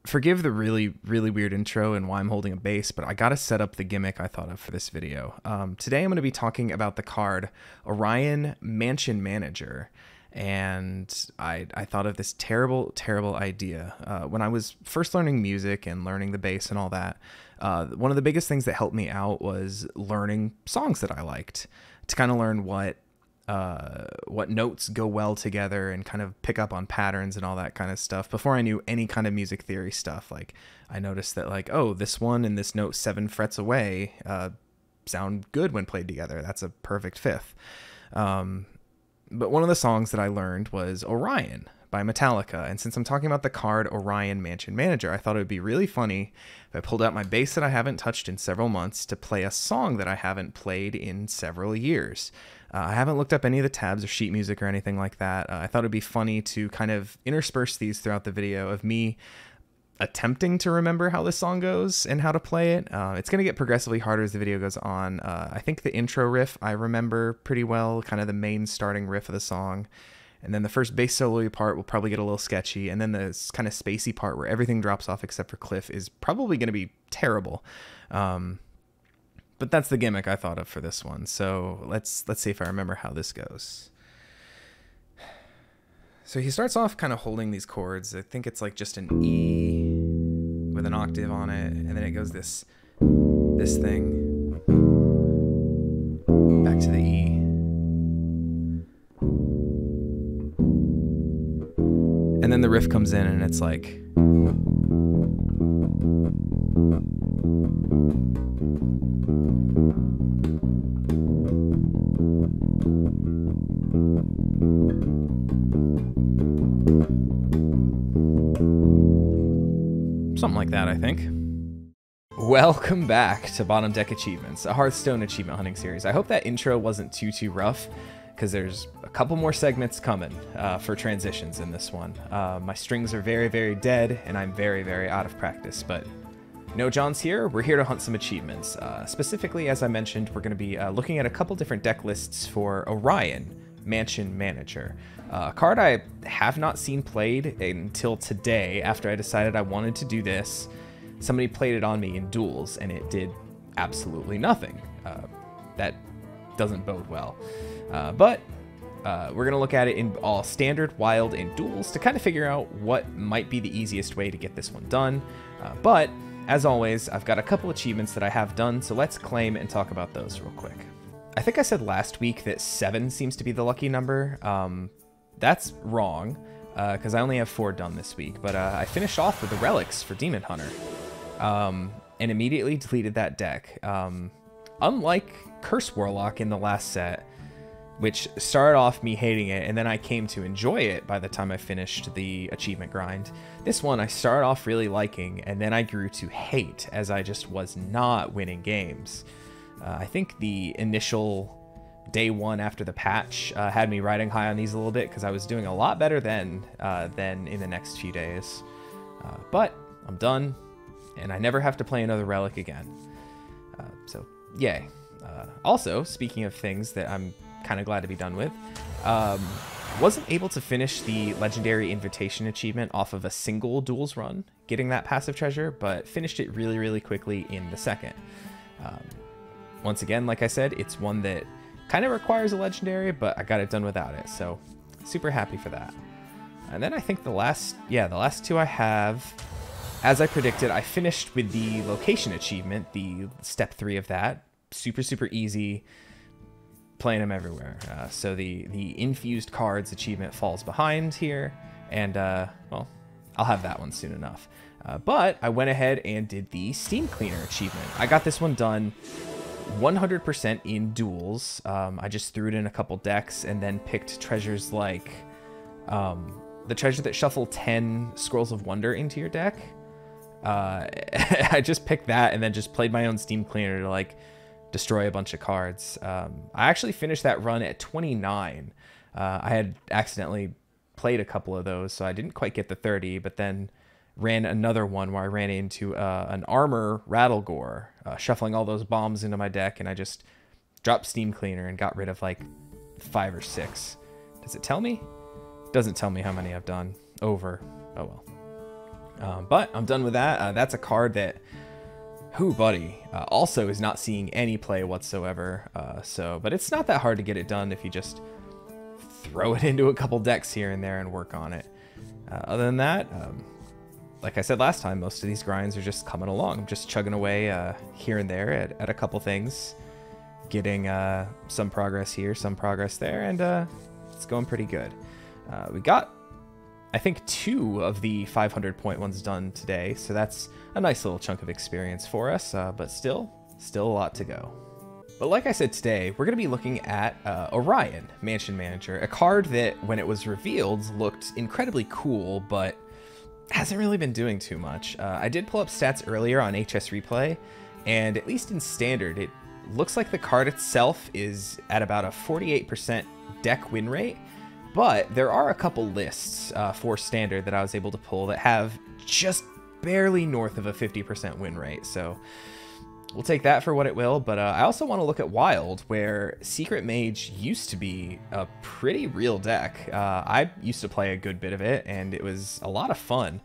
Forgive the really, really weird intro and why I'm holding a bass, but I gotta set up the gimmick I thought of for this video. Today I'm going to be talking about the card Orion Mansion Manager, and I thought of this terrible, terrible idea. When I was first learning music and learning the bass and all that, one of the biggest things that helped me out was learning songs that I liked, to kind of learn what notes go well together and kind of pick up on patterns and all that kind of stuff before I knew any kind of music theory stuff. Like, I noticed that, like, oh, this one and this note 7 frets away sound good when played together. That's a perfect fifth. But one of the songs that I learned was Orion by Metallica. And since I'm talking about the card Orion Mansion Manager, I thought it would be really funny if I pulled out my bass that I haven't touched in several months to play a song that I haven't played in several years. I haven't looked up any of the tabs or sheet music or anything like that. I thought it'd be funny to kind of intersperse these throughout the video of me attempting to remember how this song goes and how to play it. It's going to get progressively harder as the video goes on. I think the intro riff I remember pretty well, kind of the main starting riff of the song. And then the first bass solo part will probably get a little sketchy. And then the kind of spacey part where everything drops off except for Cliff is probably going to be terrible. But that's the gimmick I thought of for this one. So let's see if I remember how this goes. So he starts off kind of holding these chords. I think it's like just an E with an octave on it. And then it goes this thing back to the E. And then the riff comes in and it's like... something like that, I think. Welcome back to Bottom Deck Achievements, a Hearthstone achievement hunting series. I hope that intro wasn't too rough, because there's a couple more segments coming for transitions in this one. My strings are very dead, and I'm very out of practice, but no John's here. We're here to hunt some achievements. Specifically, as I mentioned, we're going to be looking at a couple different deck lists for Orion Mansion Manager. A card I have not seen played until today, after I decided I wanted to do this. Somebody played it on me in duels, and it did absolutely nothing. That doesn't bode well. But we're going to look at it in all standard, wild, and duels to kind of figure out what might be the easiest way to get this one done. But, as always, I've got a couple achievements that I have done, so let's claim and talk about those real quick. I think I said last week that 7 seems to be the lucky number. That's wrong, because I only have 4 done this week, but I finished off with the relics for Demon Hunter, and immediately deleted that deck. Unlike Curse Warlock in the last set, which started off me hating it, and then I came to enjoy it by the time I finished the achievement grind. This one I started off really liking, and then I grew to hate, as I just was not winning games. I think the initial day 1 after the patch had me riding high on these a little bit, because I was doing a lot better then than in the next few days. But I'm done, and I never have to play another relic again. So, yay. Also, speaking of things that I'm kind of glad to be done with, wasn't able to finish the Legendary Invitation achievement off of a single duels run, getting that passive treasure, but finished it really quickly in the second. Once again, like I said, it's one that kind of requires a legendary, but I got it done without it, so super happy for that. And then I think the last 2 I have, as I predicted, I finished with the location achievement, the step 3 of that. Super easy, playing them everywhere. So the infused cards achievement falls behind here, and well, I'll have that one soon enough. But I went ahead and did the Steam Cleaner achievement. I got this one done 100% in duels. I just threw it in a couple decks and then picked treasures like the treasure that shuffle 10 Scrolls of Wonder into your deck. I just picked that and then just played my own Steam Cleaner to like destroy a bunch of cards. I actually finished that run at 29. I had accidentally played a couple of those, so I didn't quite get the 30, but then ran another one where I ran into an Armor Rattlegore, shuffling all those bombs into my deck, and I just dropped Steam Cleaner and got rid of like 5 or 6. Does it tell me? It doesn't tell me how many I've done over. Oh well. But I'm done with that. That's a card that, whoo, buddy, also is not seeing any play whatsoever. But it's not that hard to get it done if you just throw it into a couple decks here and there and work on it. Other than that, like I said last time, most of these grinds are just coming along. I'm just chugging away here and there at a couple things, getting some progress here, some progress there, and it's going pretty good. We got, I think, 2 of the 500-point ones done today, so that's a nice little chunk of experience for us, but still a lot to go. But like I said, today we're going to be looking at Orion, Mansion Manager, a card that, when it was revealed, looked incredibly cool, but hasn't really been doing too much. I did pull up stats earlier on HS Replay, and at least in Standard, it looks like the card itself is at about a 48% deck win rate, but there are a couple lists for Standard that I was able to pull that have just barely north of a 50% win rate, so we'll take that for what it will. But I also want to look at Wild, where Secret Mage used to be a pretty real deck. I used to play a good bit of it, and it was a lot of fun.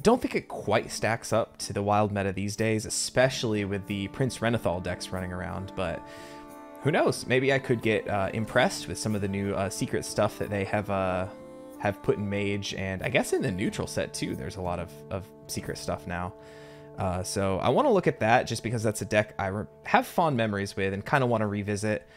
Don't think it quite stacks up to the Wild meta these days, especially with the Prince Renathal decks running around, but who knows? Maybe I could get impressed with some of the new secret stuff that they have put in Mage, and I guess in the neutral set too, there's a lot of secret stuff now. So I want to look at that just because that's a deck I have fond memories with and kind of want to revisit,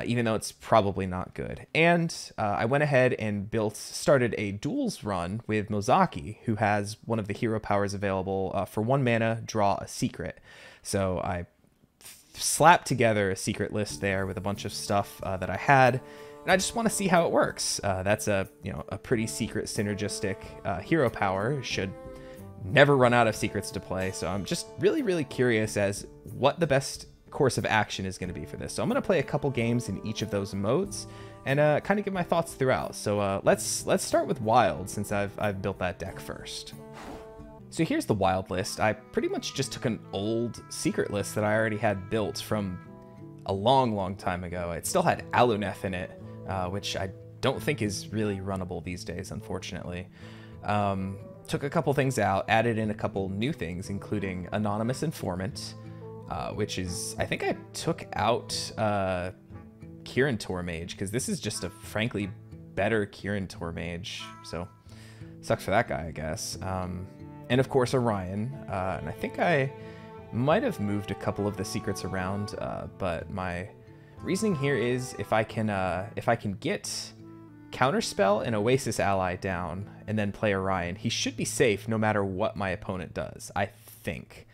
even though it's probably not good. And I went ahead and started a duels run with Mozaki, who has one of the hero powers available. For 1 mana, draw a secret. So I slapped together a secret list there with a bunch of stuff that I had, and I just want to see how it works. That's a pretty secret synergistic hero power. Should never run out of secrets to play, so I'm just really curious as what the best course of action is going to be for this. So I'm going to play a couple games in each of those modes and kind of give my thoughts throughout. So let's start with Wild, since I've built that deck first. So here's the Wild list. I pretty much just took an old secret list that I already had built from a long time ago. It still had Aluneth in it, which I don't think is really runnable these days, unfortunately. Took a couple things out, added in a couple new things, including Anonymous Informant, which is, I think I took out Kirin Tor Mage, because this is just a frankly better Kirin Tor Mage, so sucks for that guy, I guess. And of course Orion, and I think I might have moved a couple of the secrets around, but my reasoning here is if I can get Counterspell and Oasis Ally down and then play Orion, he should be safe no matter what my opponent does, I think,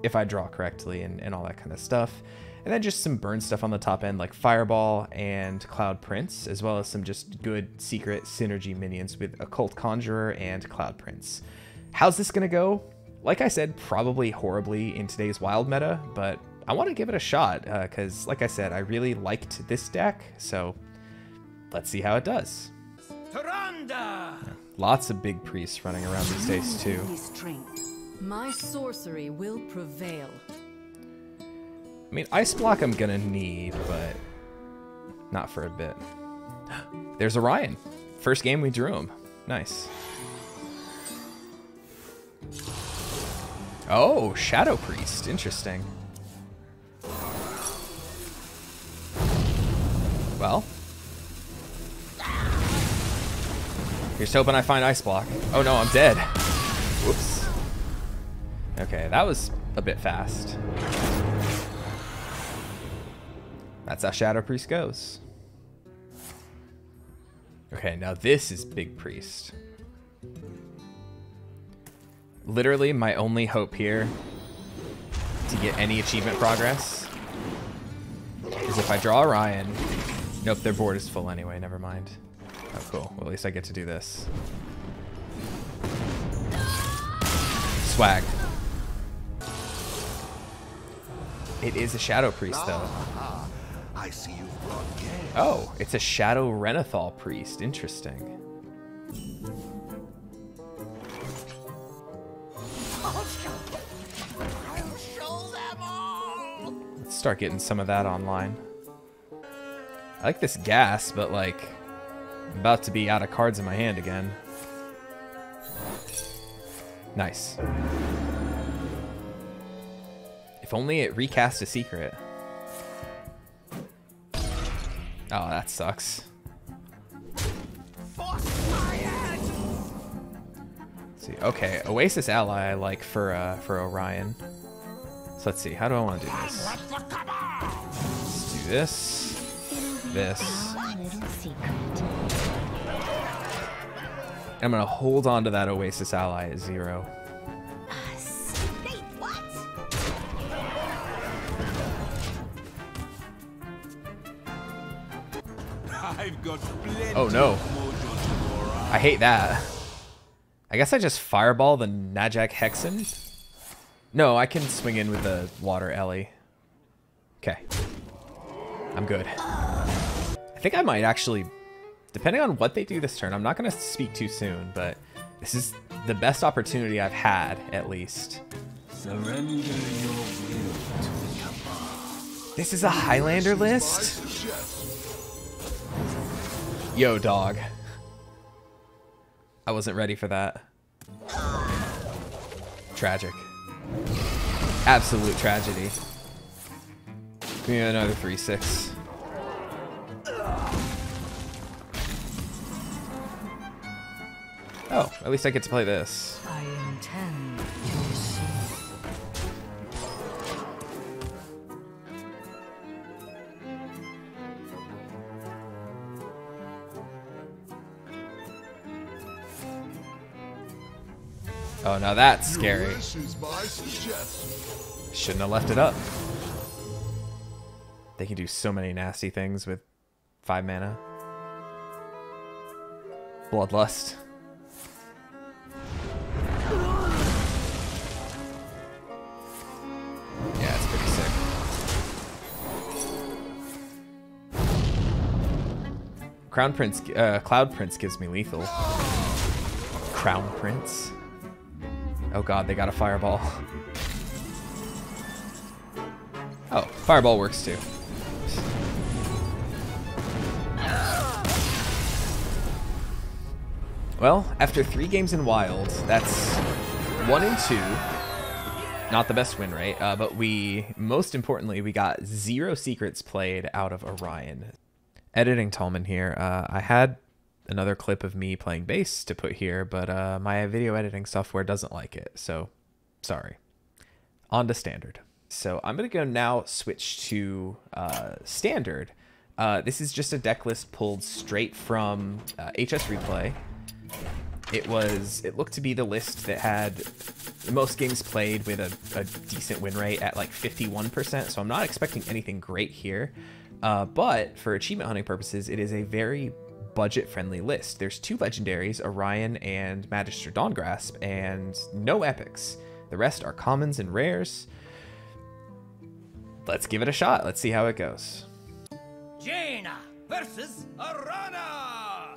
if I draw correctly and all that kind of stuff. And then just some burn stuff on the top end like Fireball and Cloud Prince, as well as some just good secret synergy minions with Occult Conjurer and Cloud Prince. How's this gonna go? Like I said, probably horribly in today's Wild meta, but I want to give it a shot because, like I said, I really liked this deck, so let's see how it does. Yeah, lots of big priests running around these days too. My sorcery will prevail. I mean, Ice Block I'm gonna need, but not for a bit. There's Orion. First game we drew him. Nice. Oh, Shadow Priest. Interesting. Well, here's hoping I find Ice Block. Oh no, I'm dead. Whoops. Okay, that was a bit fast. That's how Shadow Priest goes. Okay, now this is Big Priest. Literally, my only hope here to get any achievement progress is if I draw Orion. Nope, their board is full anyway, never mind. Oh, cool. Well, at least I get to do this. Swag. It is a Shadow Priest, though. I see you've brought guests. Oh, it's a Shadow Renathal Priest. Interesting. I'll show them all. Let's start getting some of that online. I like this gas, but like, I'm about to be out of cards in my hand again. Nice. If only it recast a secret. Oh, that sucks. Force my head! Let's see. Okay, Oasis ally I like for Orion. So let's see. How do I want to do this? Let the cabal! Let's do this. This. I'm gonna hold on to that Oasis ally at 0. Wait, what? I've got plenty. Oh no. of mojo tomorrow. I hate that. I guess I just fireball the Najak Hexen? No, I can swing in with the water Ellie. Okay. I'm good. I think I might actually, depending on what they do this turn, I'm not going to speak too soon, but this is the best opportunity I've had, at least. Surrender your will to the cabal. This is a Highlander list? Yo, dog. I wasn't ready for that. Tragic. Absolute tragedy. Give me another 3/6. Oh, at least I get to play this. I intend to deceive. Oh, now that's scary. This is my suggestion. Shouldn't have left it up. They can do so many nasty things with 5 mana. Bloodlust. Yeah, it's pretty sick. Cloud Prince gives me lethal. Crown Prince. Oh god, they got a fireball. Oh, fireball works too. Well, after 3 games in Wild, that's 1 and 2. Not the best win rate, but most importantly, we got 0 secrets played out of Orion. Editing Tallman here. I had another clip of me playing bass to put here, but my video editing software doesn't like it, so sorry. On to standard. So I'm going to go now switch to standard. This is just a deck list pulled straight from HS Replay. It looked to be the list that had the most games played with a decent win rate at like 51%, so I'm not expecting anything great here. But for achievement hunting purposes, it is a very budget-friendly list. There's 2 legendaries, Orion and Magister Dawngrasp, and no epics. The rest are commons and rares. Let's give it a shot. Let's see how it goes. Jaina versus Arana.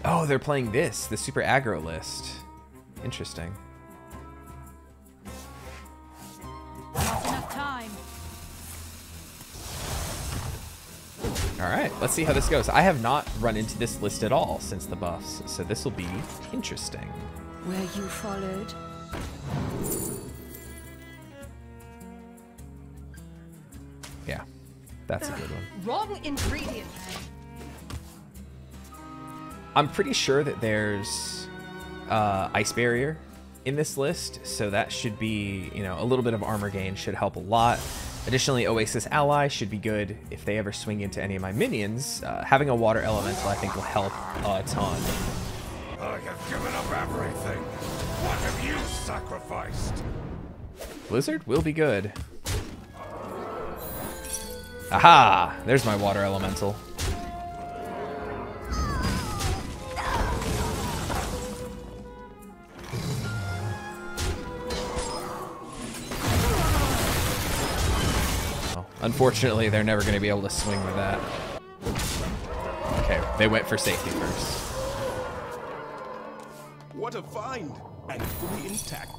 Oh, they're playing this, the super aggro list. Interesting. Enough time. All right, let's see how this goes. I have not run into this list at all since the buffs, so this will be interesting. Were you followed? Yeah, that's a good one. Wrong ingredient. I'm pretty sure that there's Ice Barrier in this list, so that should be, you know, a little bit of armor gain should help a lot. Additionally, Oasis Ally should be good if they ever swing into any of my minions. Having a Water Elemental, I think, will help a ton. I have given up everything. What have you sacrificed? Blizzard will be good. Aha! There's my Water Elemental. Unfortunately, they're never going to be able to swing with that. Okay, they went for safety first. What a find! And fully intact.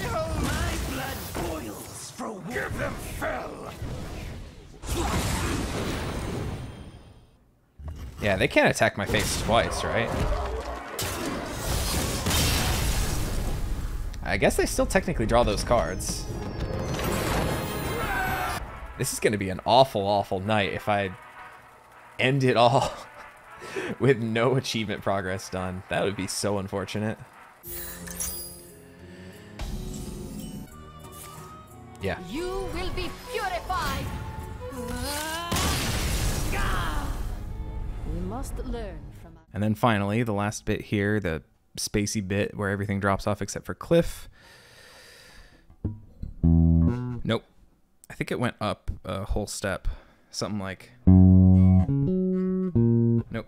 My blood boils for give them fell. Yeah, they can't attack my face twice, right? I guess they still technically draw those cards. This is going to be an awful, awful night if I end it all with no achievement progress done. That would be so unfortunate. Yeah. You will be purified. We must learn from. And then finally, the last bit here, the spacey bit where everything drops off except for Cliff. Nope. I think it went up a whole step. Something like... Nope.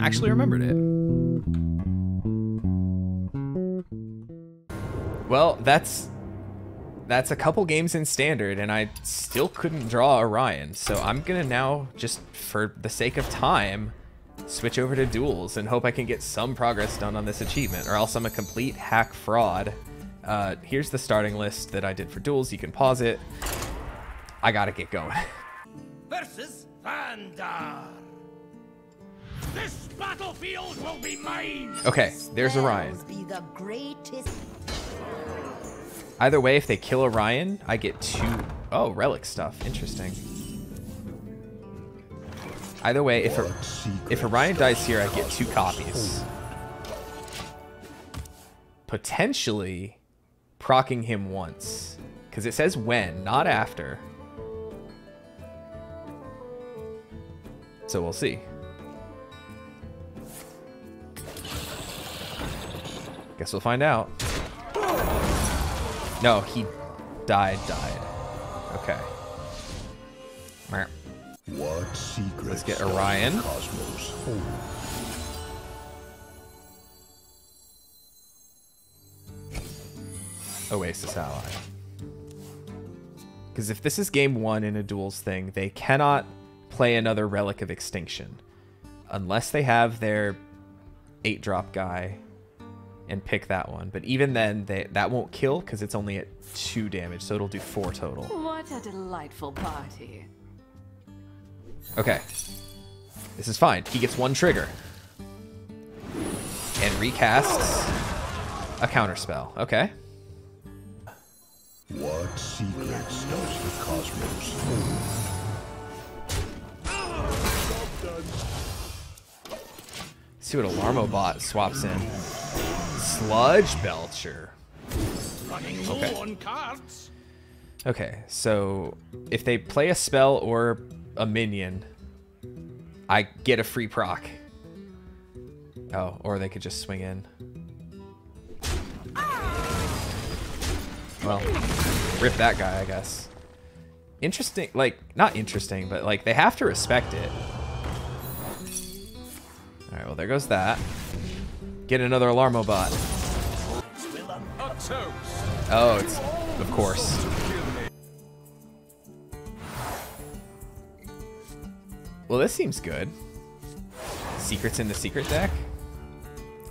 Actually remembered it. Well, that's a couple games in standard, and I still couldn't draw Orion, so I'm gonna now, just for the sake of time, switch over to duels and hope I can get some progress done on this achievement, or else I'm a complete hack fraud. Here's the starting list that I did for duels. You can pause it. I gotta get going. Versus Vandar. This battlefield will be mine. Okay, there's Orion. Be the greatest. Either way, if they kill Orion, I get 2... Oh, relic stuff. Interesting. Either way, if Orion dies here, I get 2 copies. Potentially proccing him once. Because it says when, not after. So we'll see. Guess we'll find out. No, he died. Okay. What secret? Let's get Orion. Oasis ally. Because if this is game 1 in a duels thing, they cannot play another Relic of Extinction unless they have their 8-drop guy and pick that one. But even then, that won't kill because it's only at 2 damage, so it'll do 4 total. What a delightful party. Okay. This is fine. He gets 1 trigger. And recasts a counterspell. Okay. What secrets does the cosmos hold? See what Alarmobot swaps in. Sludge Belcher. Running low on cards. Okay, so if they play a spell or a minion, I get a free proc. Oh, or they could just swing in. Well, rip that guy, I guess. Interesting, like, not interesting, but like they have to respect it. Alright, well there goes that. Get another Alarmobot. Oh, it's, of course. Well, this seems good. Secrets in the secret deck?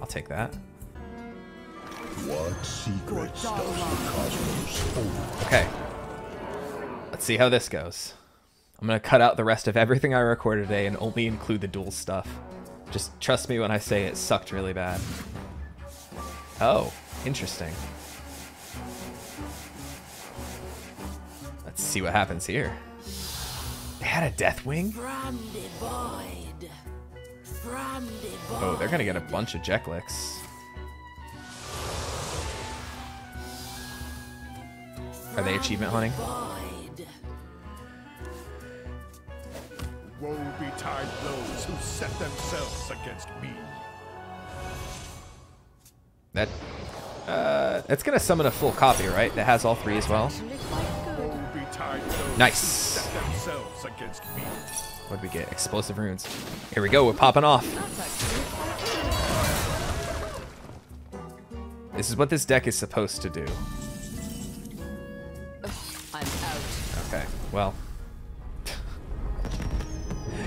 I'll take that. What secrets does the cosmos hold? Okay. Let's see how this goes. I'm going to cut out the rest of everything I recorded today and only include the dual stuff. Just trust me when I say it sucked really bad. Oh, interesting. Let's see what happens here. They had a Deathwing? Oh, they're gonna get a bunch of Jeklicks. Are they achievement hunting? Woe betide those who set themselves against me. That's gonna summon a full copy, right? That has all 3 as well. Woe betide those Nice. who set themselves against me. What did we get? Explosive runes. Here we go. We're popping off. This is what this deck is supposed to do. I'm out. Okay. Well.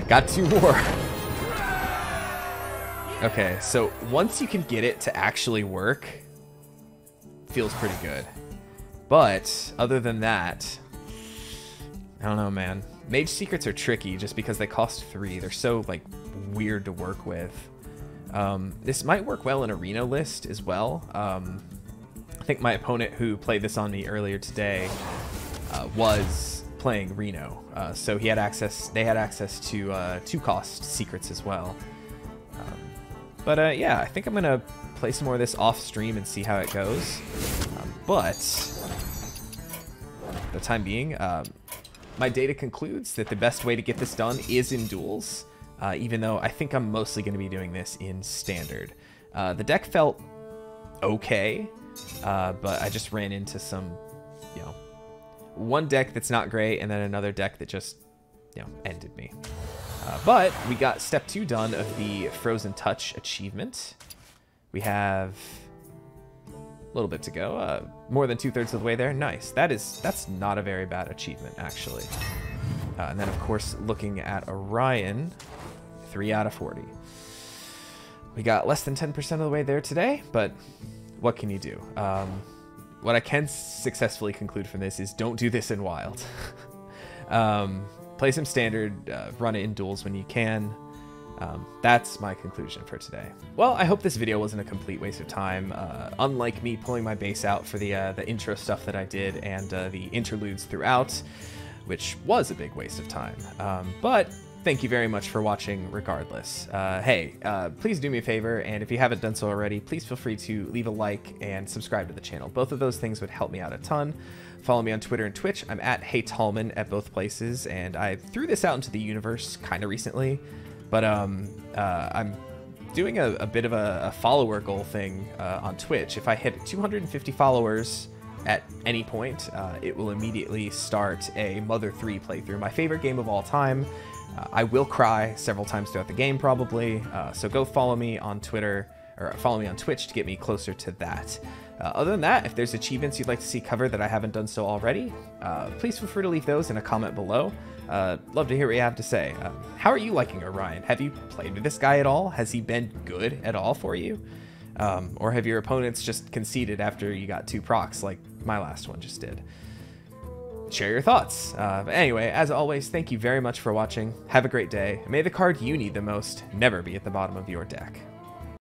Got 2 more. Okay, so once you can get it to actually work, feels pretty good. But other than that, I don't know, man. Mage secrets are tricky just because they cost 3. They're so like weird to work with. This might work well in arena list as well. I think my opponent who played this on me earlier today was playing Reno, so he had access. They had access to 2-cost secrets as well. But yeah, I think I'm gonna play some more of this off stream and see how it goes. But for the time being, my data concludes that the best way to get this done is in duels, even though I think I'm mostly going to be doing this in standard. The deck felt okay, but I just ran into some, you know, one deck that's not great and then another deck that just, you know, ended me. But we got step 2 done of the Frozen Touch achievement. We have a little bit to go. More than 2/3 of the way there. Nice. That's not a very bad achievement, actually. And then, of course, looking at Orion, 3 out of 40. We got less than 10% of the way there today, but what can you do? What I can successfully conclude from this is don't do this in Wild. Play some standard, run it in duels when you can. That's my conclusion for today. Well, I hope this video wasn't a complete waste of time. Unlike me pulling my bass out for the intro stuff that I did and the interludes throughout, which was a big waste of time. But thank you very much for watching regardless. Hey, please do me a favor, and if you haven't done so already, please feel free to leave a like and subscribe to the channel. Both of those things would help me out a ton. Follow me on Twitter and Twitch. I'm at HeyTallman at both places, and I threw this out into the universe kind of recently. But I'm doing a bit of a follower goal thing on Twitch. If I hit 250 followers at any point, it will immediately start a Mother 3 playthrough, my favorite game of all time. I will cry several times throughout the game, probably. So go follow me on Twitter, or follow me on Twitch to get me closer to that. Other than that, if there's achievements you'd like to see covered that I haven't done so already, please feel free to leave those in a comment below. Love to hear what you have to say. How are you liking Orion? Have you played with this guy at all? Has he been good at all for you? Or have your opponents just conceded after you got 2 procs like my last one just did? Share your thoughts. But anyway, as always, thank you very much for watching. Have a great day. May the card you need the most never be at the bottom of your deck.